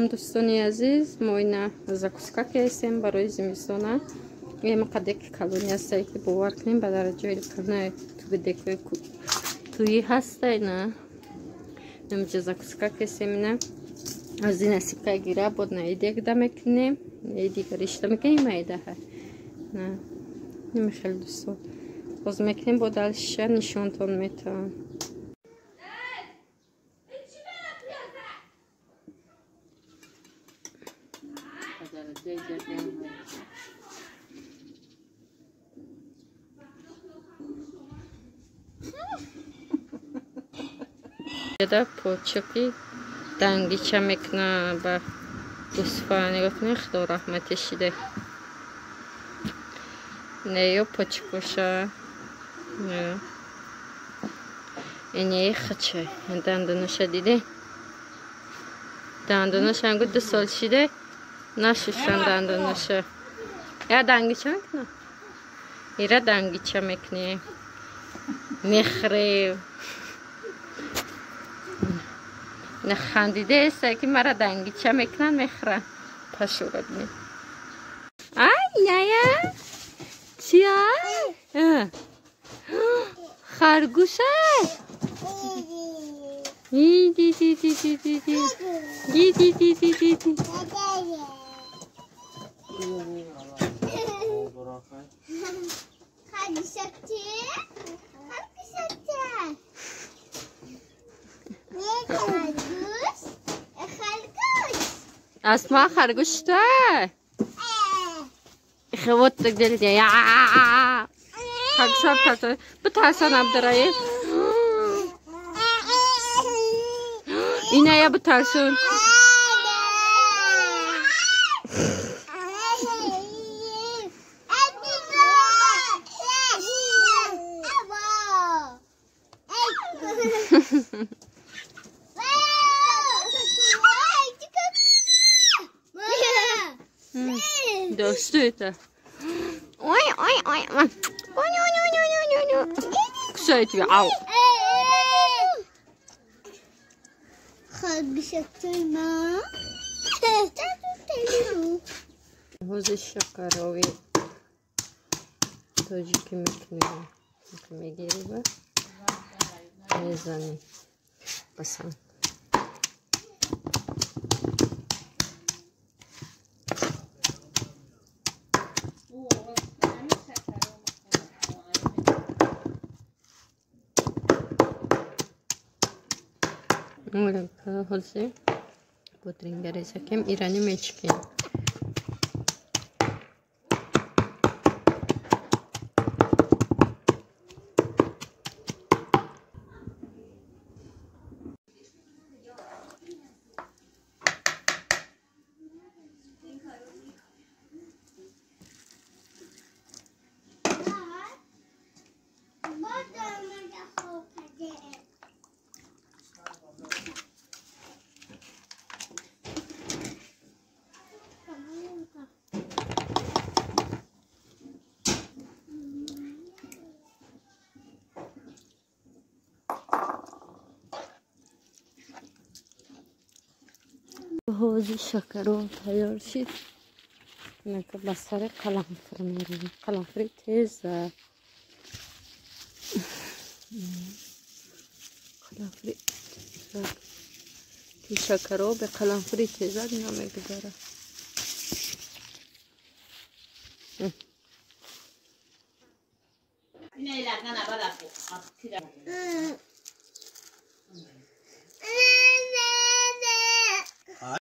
دوستانی عزیز ما اینا زاکوسکا کردیم برای زمستون. یه مقدار کالونی هستی که باور کنیم به درجه کنه تو دکوی توی هسته اینا نمیشه زاکوسکا کردیم اینا از این سیکه گیره بود نه ایده کدام میکنیم ایده کریشته میکنیم ایده ها نه نمیخواد دوستان باز میکنیم با دلش نشونتون میتونم یه پوچکی دنگیچه میکنه به دوستفا نگاه کنه خدا رحمتش ده نیو پوچکوشه نه اینه خچه دندونش دیده دندونش انگو 2 سال شده نشستن دندونش یا دنگیچه میکنه ایره دنگیچه میکنه میخره نخندیده است که مرا دنگیچه میکنن میخره پشورت می ای یایا چیه خرگوشه دی دی دی دی دی دی دی دی دی دی دی دی اسماء خرگوش ده خوات تقدر يا خرگوش بتاعته بتحسن عبدالرحيم اینه یا بتحسن دوستیته اوی اوی اوی اوی اوی کسایتی عو خرگوشتای ما حوض شکروی تاجی که میکنیم میگیری با میزنی بسن حوزه بودرینگری سکیم ایرانی میچکیم حوض شکر تیار شد نکه بسر قلنفر میریم قلنفری تیزه قلنفری تی شکر به قلنفری تیزه اینا میگذاره